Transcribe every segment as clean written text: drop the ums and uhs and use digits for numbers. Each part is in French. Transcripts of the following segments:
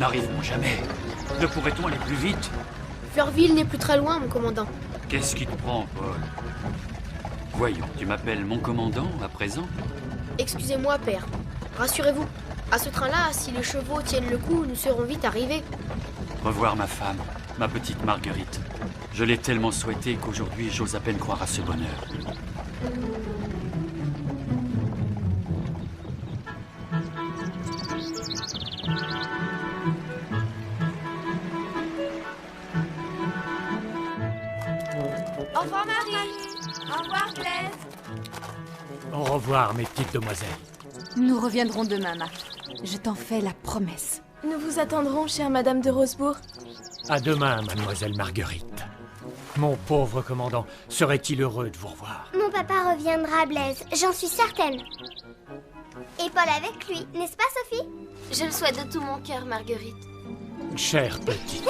n'arriverons jamais. Ne pourrait-on aller plus vite? Fleurville n'est plus très loin, mon commandant. Qu'est-ce qui te prend, Paul? Voyons, tu m'appelles mon commandant à présent? Excusez-moi, père. Rassurez-vous, à ce train-là, si les chevaux tiennent le coup, nous serons vite arrivés. Revoir ma femme, ma petite Marguerite. Je l'ai tellement souhaité qu'aujourd'hui, j'ose à peine croire à ce bonheur. Au revoir, Marie. Au revoir, Blaise. Au revoir, mes petites demoiselles. Nous reviendrons demain, Marie. Je t'en fais la promesse. Nous vous attendrons, chère Madame de Rosebourg. À demain, mademoiselle Marguerite. Mon pauvre commandant, serait-il heureux de vous revoir? Mon papa reviendra, Blaise, j'en suis certaine. Et Paul avec lui, n'est-ce pas, Sophie? Je le souhaite de tout mon cœur, Marguerite. Chère petite.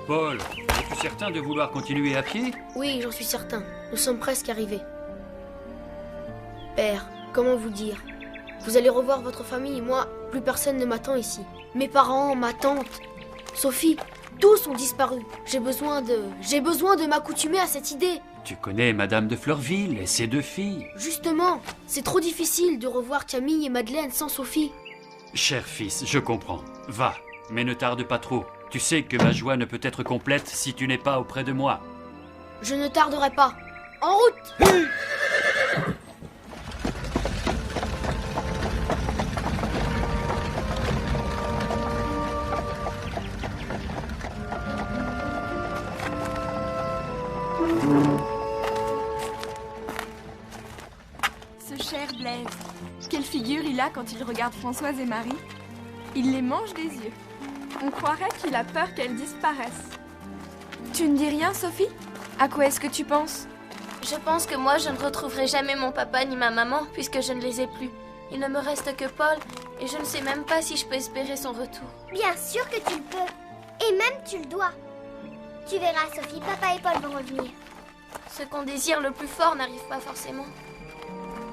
Paul, es-tu certain de vouloir continuer à pied? Oui, j'en suis certain. Nous sommes presque arrivés. Père, comment vous dire? Vous allez revoir votre famille, moi, plus personne ne m'attend ici. Mes parents, ma tante, Sophie, tous ont disparu. J'ai besoin de m'accoutumer à cette idée. Tu connais Madame de Fleurville et ses 2 filles. Justement, c'est trop difficile de revoir Camille et Madeleine sans Sophie. Cher fils, je comprends. Va, mais ne tarde pas trop. Tu sais que ma joie ne peut être complète si tu n'es pas auprès de moi. Je ne tarderai pas. En route! Ce cher Blaise, quelle figure il a quand il regarde Françoise et Marie. Il les mange des yeux. On croirait qu'il a peur qu'elles disparaissent. Tu ne dis rien, Sophie? À quoi est-ce que tu penses? Je pense que moi, je ne retrouverai jamais mon papa ni ma maman, puisque je ne les ai plus. Il ne me reste que Paul, et je ne sais même pas si je peux espérer son retour. Bien sûr que tu le peux. Et même tu le dois. Tu verras, Sophie, papa et Paul vont revenir. Ce qu'on désire le plus fort n'arrive pas forcément.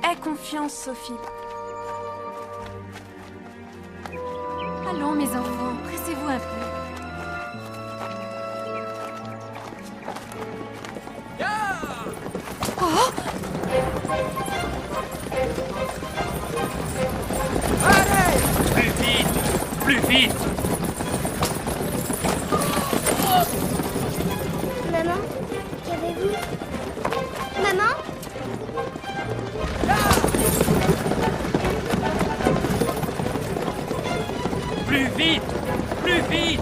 Aie confiance, Sophie. Allons, mes enfants, pressez-vous un peu. Oh! Plus vite! Plus vite! Maman, qu'avez-vous? Maman? Plus vite! Plus vite!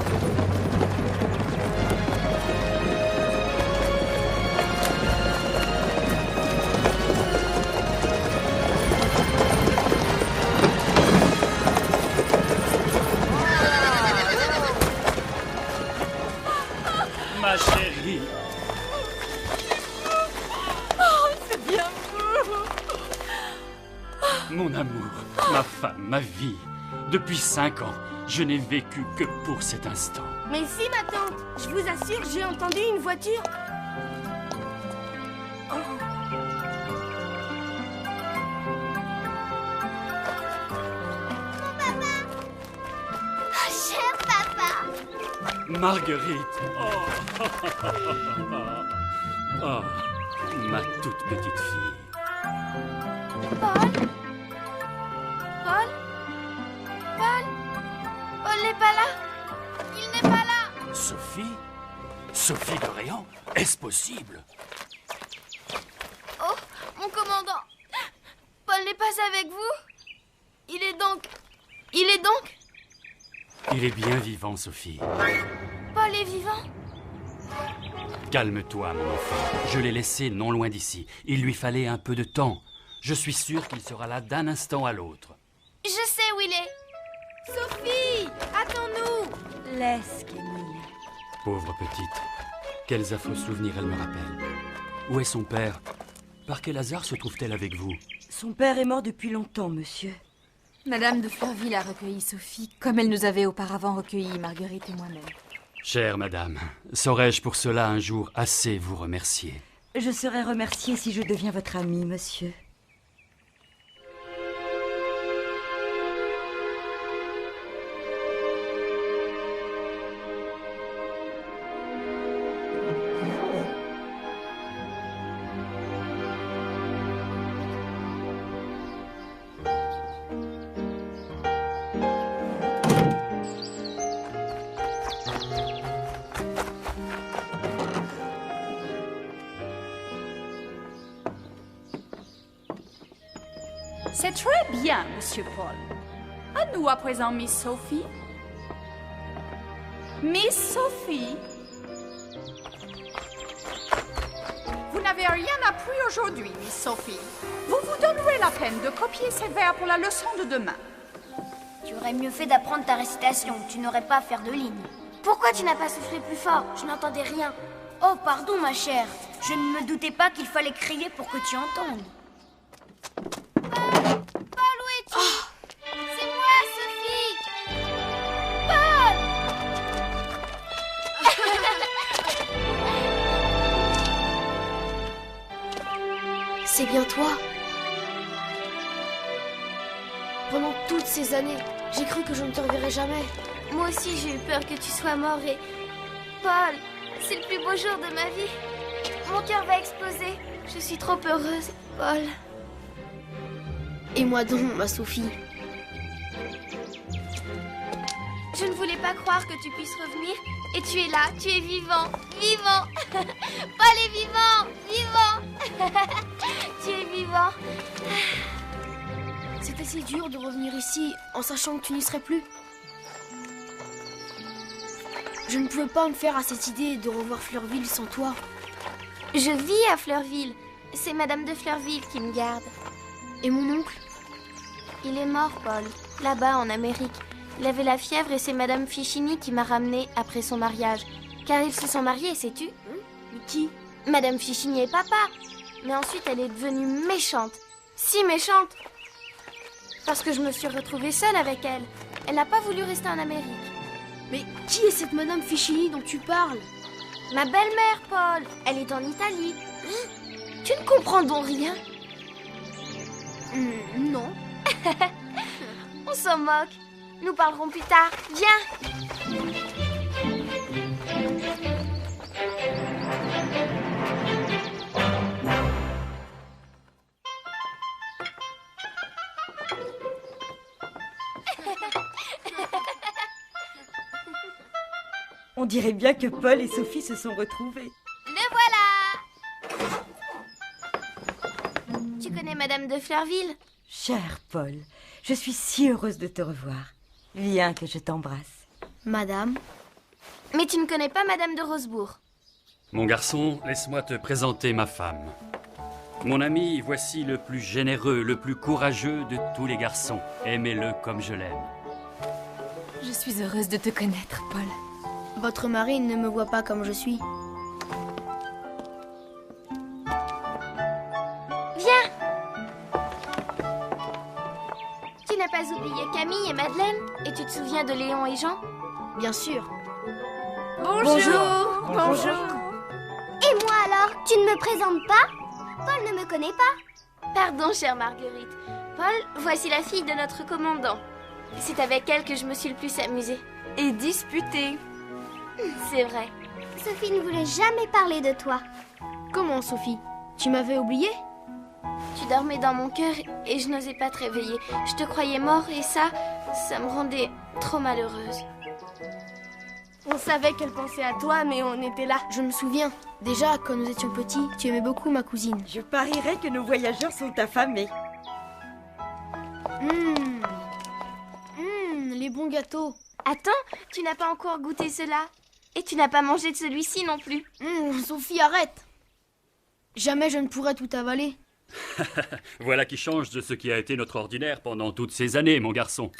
Ma chérie! C'est bien vous! Mon amour, ma femme, ma vie. Depuis 5 ans, je n'ai vécu que pour cet instant. Mais si, ma tante, je vous assure, j'ai entendu une voiture. Oh, cher papa! Marguerite! Oh, oh, ma toute petite fille. Paul? Paul? Paul? Paul n'est pas là? Il n'est pas là! Sophie? Sophie d'Orléans? Est-ce possible? Oh, mon commandant! Paul n'est pas avec vous? Il est donc... Il est bien vivant, Sophie. Paul est vivant? Calme-toi, mon enfant. Je l'ai laissé non loin d'ici. Il lui fallait un peu de temps. Je suis sûr qu'il sera là d'un instant à l'autre. Je sais où il est. Sophie, attends-nous. Laisse Camille. Pauvre petite. Quels affreux souvenirs elle me rappelle. Où est son père? Par quel hasard se trouve-t-elle avec vous? Son père est mort depuis longtemps, monsieur. Madame de Fleurville a recueilli Sophie, comme elle nous avait auparavant recueilli Marguerite et moi-même. Chère madame, saurais-je pour cela un jour assez vous remercier? Je serai remerciée si je deviens votre amie, monsieur. C'est très bien, Monsieur Paul. À nous à présent, Miss Sophie. Miss Sophie. Vous n'avez rien appris aujourd'hui, Miss Sophie. Vous vous donnerez la peine de copier ces vers pour la leçon de demain. Tu aurais mieux fait d'apprendre ta récitation. Tu n'aurais pas à faire de lignes. Pourquoi tu n'as pas soufflé plus fort? Je n'entendais rien. Oh, pardon, ma chère. Je ne me doutais pas qu'il fallait crier pour que tu entendes. Paul, où es-tu? C'est moi, Sophie. Paul! C'est bien toi. Pendant toutes ces années, j'ai cru que je ne te reverrais jamais. Moi aussi, j'ai eu peur que tu sois mort et... Paul, c'est le plus beau jour de ma vie. Mon cœur va exploser. Je suis trop heureuse, Paul. Et moi donc, ma Sophie. Je ne voulais pas croire que tu puisses revenir. Et tu es là, tu es vivant, vivant. Paul est vivant, vivant. Tu es vivant. C'était si dur de revenir ici en sachant que tu n'y serais plus. Je ne pouvais pas me faire à cette idée de revoir Fleurville sans toi. Je vis à Fleurville. C'est Madame de Fleurville qui me garde. Et mon oncle? Il est mort, Paul, là-bas en Amérique. Il avait la fièvre et c'est Madame Fichini qui m'a ramené après son mariage. Car ils se sont mariés, sais-tu? Qui? Madame Fichini et papa. Mais ensuite, elle est devenue méchante. Si méchante. Parce que je me suis retrouvée seule avec elle. Elle n'a pas voulu rester en Amérique. Mais qui est cette Madame Fichini dont tu parles? Ma belle-mère, Paul. Elle est en Italie. Tu ne comprends donc rien? Non. On s'en moque. Nous parlerons plus tard. Viens. On dirait bien que Paul et Sophie se sont retrouvés. Le voilà. Tu connais Madame de Fleurville? Cher Paul, je suis si heureuse de te revoir. Viens que je t'embrasse. Madame? Mais tu ne connais pas Madame de Rosebourg? Mon garçon, laisse-moi te présenter ma femme. Mon ami, voici le plus généreux, le plus courageux de tous les garçons. Aimez-le comme je l'aime. Je suis heureuse de te connaître, Paul. Votre mari ne me voit pas comme je suis. Viens. Tu n'as pas oublié Camille et Madeleine? Et tu te souviens de Léon et Jean? Bien sûr. Bonjour. Bonjour. Et moi alors? Tu ne me présentes pas? Paul ne me connaît pas. Pardon, chère Marguerite. Paul, voici la fille de notre commandant. C'est avec elle que je me suis le plus amusée. Et disputé. C'est vrai. Sophie ne voulait jamais parler de toi. Comment, Sophie? Tu m'avais oublié? Tu dormais dans mon cœur et je n'osais pas te réveiller. Je te croyais mort et ça me rendait trop malheureuse. On savait qu'elle pensait à toi, mais on était là. Je me souviens. Déjà, quand nous étions petits, tu aimais beaucoup ma cousine. Je parierais que nos voyageurs sont affamés. Les bons gâteaux. Attends, tu n'as pas encore goûté cela. Et tu n'as pas mangé de celui-ci non plus. Sophie, arrête. Jamais je ne pourrais tout avaler. Voilà qui change de ce qui a été notre ordinaire pendant toutes ces années, mon garçon.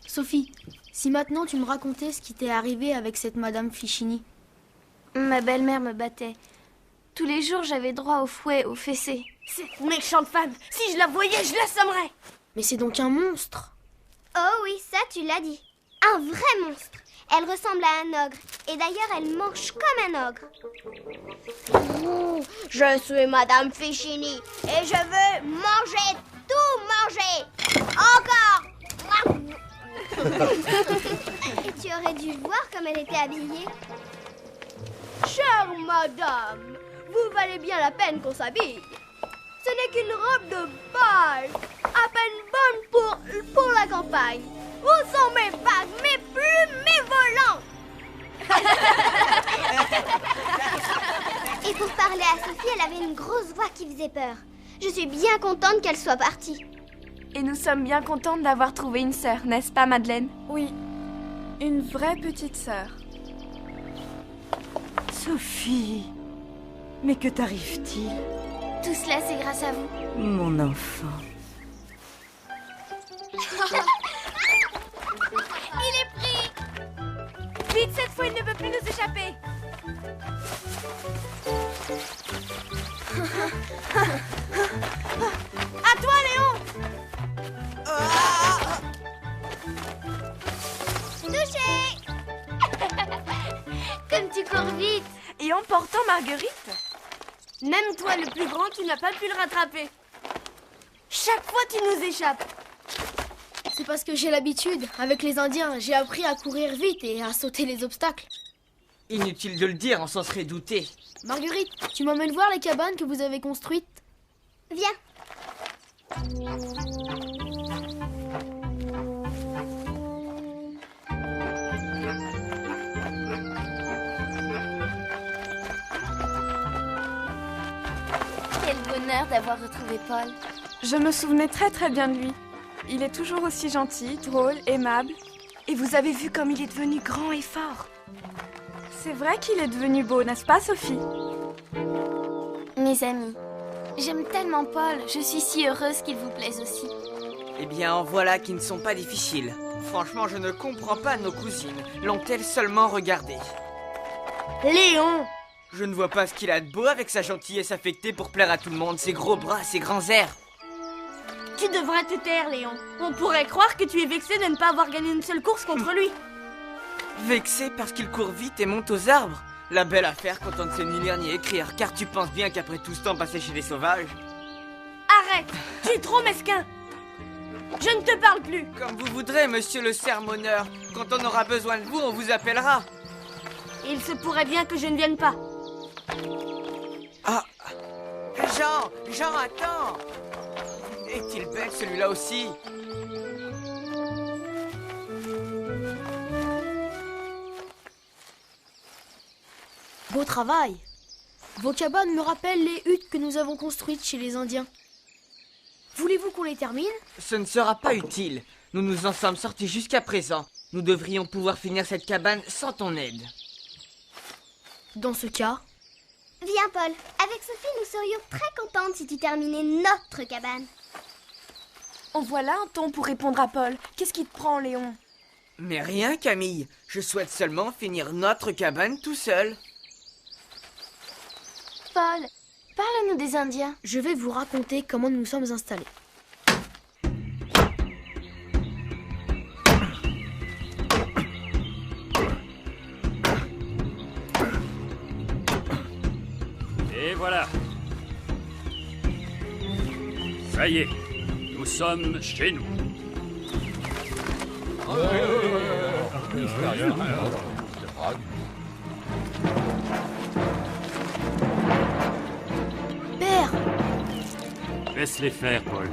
Sophie, si maintenant tu me racontais ce qui t'est arrivé avec cette Madame Fichini. Ma belle-mère me battait. Tous les jours, j'avais droit au fouet, au fessé. Cette méchante femme, si je la voyais, je l'assommerais. Mais c'est donc un monstre. Oh oui, ça tu l'as dit. Un vrai monstre. Elle ressemble à un ogre. Et d'ailleurs, elle mange comme un ogre. Je suis Madame Fichini et je veux manger, tout manger. Encore. Et tu aurais dû voir comme elle était habillée. Chère madame, vous valez bien la peine qu'on s'habille. Ce n'est qu'une robe de bal, à peine bonne pour la campagne. Où sont mes bagues, mes plumes, mes volants? Et pour parler à Sophie, elle avait une grosse voix qui faisait peur. Je suis bien contente qu'elle soit partie. Et nous sommes bien contentes d'avoir trouvé une sœur, n'est-ce pas, Madeleine? Oui, une vraie petite sœur. Sophie, mais que t'arrive-t-il? Tout cela, c'est grâce à vous. Mon enfant. Il est pris! Vite, cette fois, il ne peut plus nous échapper. À toi, Léon! Touché! Comme tu cours vite! Et en portant Marguerite? Même toi, le plus grand, tu n'as pas pu le rattraper. Chaque fois, tu nous échappes. C'est parce que j'ai l'habitude. Avec les Indiens, j'ai appris à courir vite et à sauter les obstacles. Inutile de le dire, on s'en serait douté. Marguerite, tu m'emmènes voir les cabanes que vous avez construites? Viens. Quel bonheur d'avoir retrouvé Paul. Je me souvenais très bien de lui. Il est toujours aussi gentil, drôle, aimable. Et vous avez vu comme il est devenu grand et fort. C'est vrai qu'il est devenu beau, n'est-ce pas, Sophie? Mes amis, j'aime tellement Paul. Je suis si heureuse qu'il vous plaise aussi. Eh bien, en voilà qui ne sont pas difficiles. Franchement, je ne comprends pas nos cousines. L'ont-elles seulement regardé? Léon! Je ne vois pas ce qu'il a de beau avec sa gentillesse affectée pour plaire à tout le monde, ses gros bras, ses grands airs. Tu devrais te taire, Léon. On pourrait croire que tu es vexé de ne pas avoir gagné une seule course contre lui. Vexé parce qu'il court vite et monte aux arbres? La belle affaire quand on ne sait ni lire ni écrire, car tu penses bien qu'après tout ce temps passé chez les sauvages... Arrête! Tu es trop mesquin! Je ne te parle plus! Comme vous voudrez, monsieur le sermonneur. Quand on aura besoin de vous, on vous appellera. Il se pourrait bien que je ne vienne pas. Ah! Jean, attends! Est-il bel celui-là aussi? Beau travail. Vos cabanes me rappellent les huttes que nous avons construites chez les Indiens. Voulez-vous qu'on les termine? Ce ne sera pas utile. Nous nous en sommes sortis jusqu'à présent. Nous devrions pouvoir finir cette cabane sans ton aide. Dans ce cas... Viens, Paul. Avec Sophie, nous serions très contentes si tu terminais notre cabane. En voilà un ton pour répondre à Paul. Qu'est-ce qui te prend, Léon? Mais rien, Camille. Je souhaite seulement finir notre cabane tout seul. Paul, parle-nous des Indiens. Je vais vous raconter comment nous nous sommes installés. Et voilà. Ça y est, nous sommes chez nous. Père! Laisse-les faire, Paul.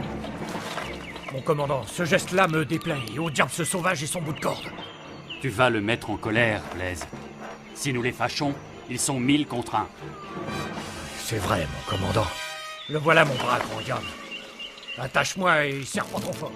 Mon commandant, ce geste-là me déplaît. Et au diable ce sauvage et son bout de corde. Tu vas le mettre en colère, Blaise. Si nous les fâchons, ils sont 1000 contre 1. C'est vrai, mon commandant. Le voilà, mon bras, grand diable. Attache-moi et serre pas trop fort.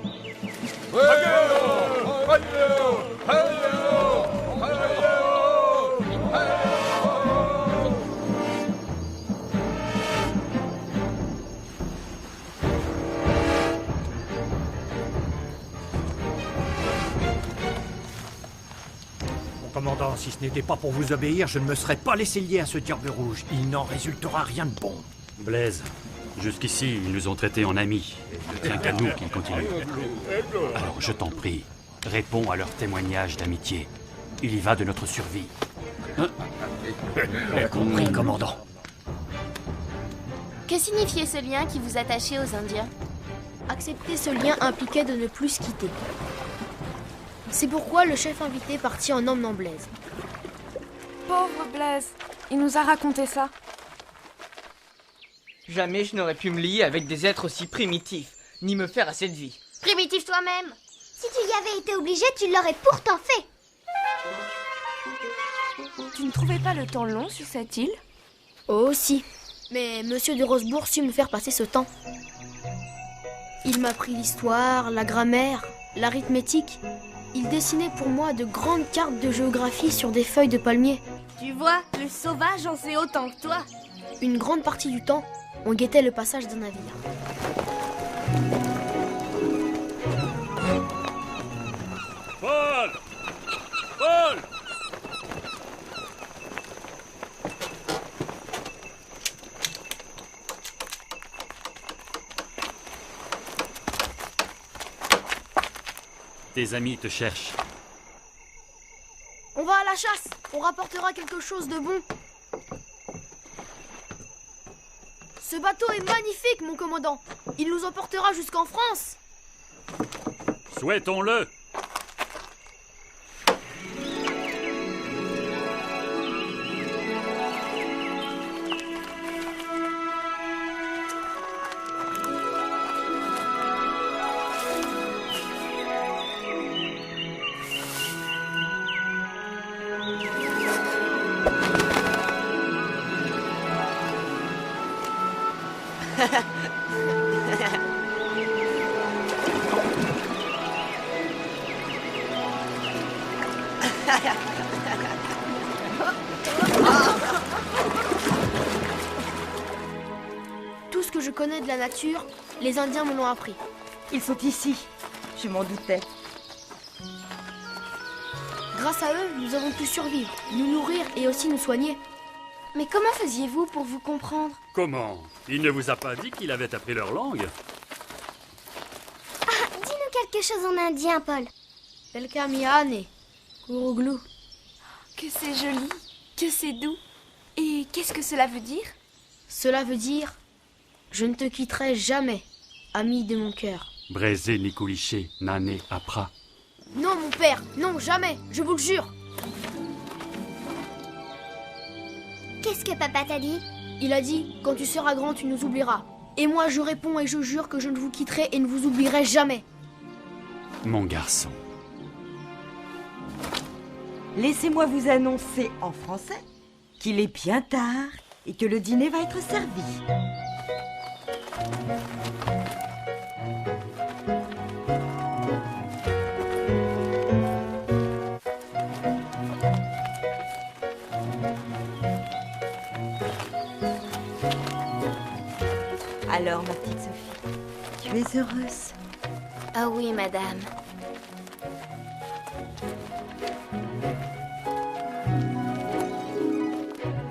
commandant, si ce n'était pas pour vous obéir, je ne me serais pas laissé lier à ce diable rouge. Il n'en résultera rien de bon. Blaise, jusqu'ici, ils nous ont traités en amis. Et il ne tient qu'à nous qu'ils continuent. Alors, je t'en prie, réponds à leur témoignage d'amitié. Il y va de notre survie. Bien compris, commandant. Que signifiait ce lien qui vous attachait aux Indiens? Accepter ce lien impliquait de ne plus se quitter. C'est pourquoi le chef invité partit en emmenant Blaise. Pauvre Blaise, il nous a raconté ça. Jamais je n'aurais pu me lier avec des êtres aussi primitifs, ni me faire à cette vie. Primitif toi-même. Si tu y avais été obligé, tu l'aurais pourtant fait. Tu ne trouvais pas le temps long sur cette île? Oh si, mais Monsieur de Rosebourg sut me faire passer ce temps. Il m'a appris l'histoire, la grammaire, l'arithmétique. Il dessinait pour moi de grandes cartes de géographie sur des feuilles de palmier. Tu vois, le sauvage en sait autant que toi. Une grande partie du temps, on guettait le passage d'un navire. Paul! Paul! Tes amis te cherchent. On va à la chasse. On rapportera quelque chose de bon. Ce bateau est magnifique, mon commandant. Il nous emportera jusqu'en France. Souhaitons-le. Tout ce que je connais de la nature, les Indiens me l'ont appris. Ils sont ici. Je m'en doutais. Grâce à eux, nous avons pu survivre, nous nourrir et aussi nous soigner. Mais comment faisiez-vous pour vous comprendre? Comment? Il ne vous a pas dit qu'il avait appris leur langue? Ah, dis-nous quelque chose en indien, Paul. Pelkamiane, Kuruglou. Que c'est joli, que c'est doux. Et qu'est-ce que cela veut dire? Cela veut dire, je ne te quitterai jamais, ami de mon cœur. Brézé Nikouliché, Nané Apra. Non, mon père, non, jamais, je vous le jure. Qu'est-ce que papa t'a dit? Il a dit, quand tu seras grand, tu nous oublieras. Et moi, je réponds et je jure que je ne vous quitterai et ne vous oublierai jamais. Mon garçon. Laissez-moi vous annoncer en français qu'il est bien tard et que le dîner va être servi. Alors, ma petite Sophie, tu es heureuse? Ah oui, madame.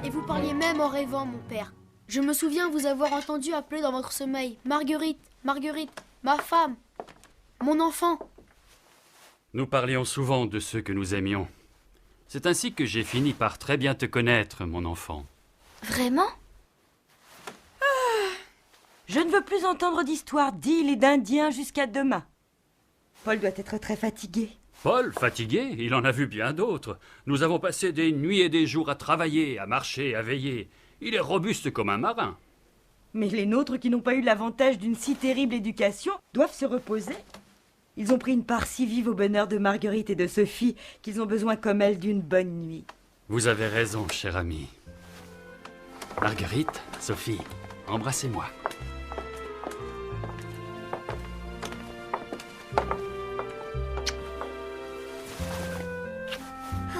Et vous parliez même en rêvant, mon père. Je me souviens vous avoir entendu appeler dans votre sommeil. Marguerite, Marguerite, ma femme, mon enfant. Nous parlions souvent de ceux que nous aimions. C'est ainsi que j'ai fini par très bien te connaître, mon enfant. Vraiment? Je ne veux plus entendre d'histoires d'îles et d'Indiens jusqu'à demain. Paul doit être très fatigué. Paul, fatigué, il en a vu bien d'autres. Nous avons passé des nuits et des jours à travailler, à marcher, à veiller. Il est robuste comme un marin. Mais les nôtres qui n'ont pas eu l'avantage d'une si terrible éducation doivent se reposer. Ils ont pris une part si vive au bonheur de Marguerite et de Sophie qu'ils ont besoin comme elles d'une bonne nuit. Vous avez raison, cher ami. Marguerite, Sophie, embrassez-moi.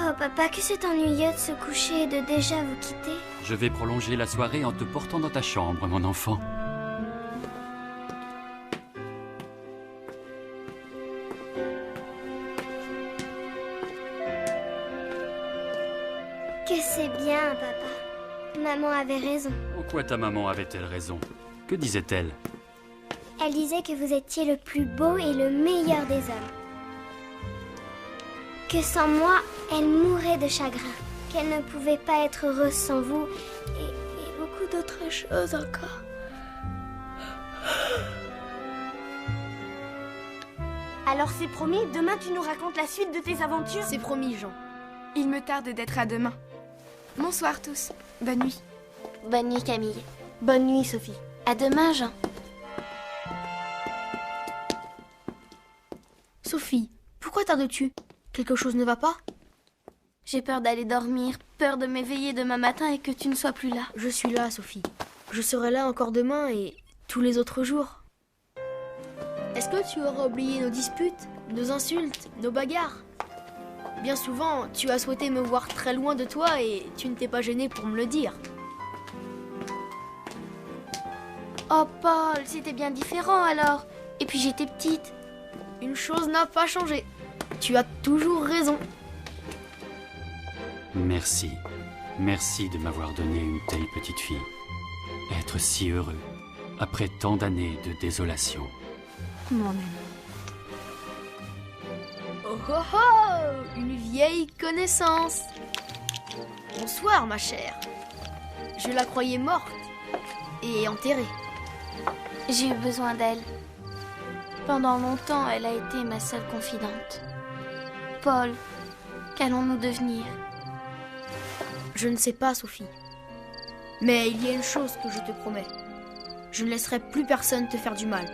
Oh papa, que c'est ennuyeux de se coucher et de déjà vous quitter. Je vais prolonger la soirée en te portant dans ta chambre, mon enfant. sais bien, papa. Maman avait raison. Pourquoi ta maman avait-elle raison? Que disait-elle? Elle disait que vous étiez le plus beau et le meilleur des hommes. Que sans moi, elle mourrait de chagrin. Qu'elle ne pouvait pas être heureuse sans vous. Et beaucoup d'autres choses encore. Alors c'est promis, demain tu nous racontes la suite de tes aventures? C'est promis, Jean. Il me tarde d'être à demain. Bonsoir tous. Bonne nuit. Bonne nuit, Camille. Bonne nuit, Sophie. À demain, Jean. Sophie, pourquoi tardes-tu? Quelque chose ne va pas? J'ai peur d'aller dormir, peur de m'éveiller demain matin et que tu ne sois plus là. Je suis là, Sophie. Je serai là encore demain et tous les autres jours. Est-ce que tu auras oublié nos disputes, nos insultes, nos bagarres? Bien souvent, tu as souhaité me voir très loin de toi et tu ne t'es pas gêné pour me le dire. Oh, Paul, c'était bien différent alors. Et puis j'étais petite. Une chose n'a pas changé. Tu as toujours raison. Merci. Merci de m'avoir donné une telle petite fille. Être si heureux, après tant d'années de désolation. Mon ami. Oh oh oh! Une vieille connaissance. Bonsoir, ma chère. Je la croyais morte et enterrée. J'ai eu besoin d'elle. Pendant longtemps, elle a été ma seule confidente. Paul, qu'allons-nous devenir? Je ne sais pas, Sophie. Mais il y a une chose que je te promets. Je ne laisserai plus personne te faire du mal.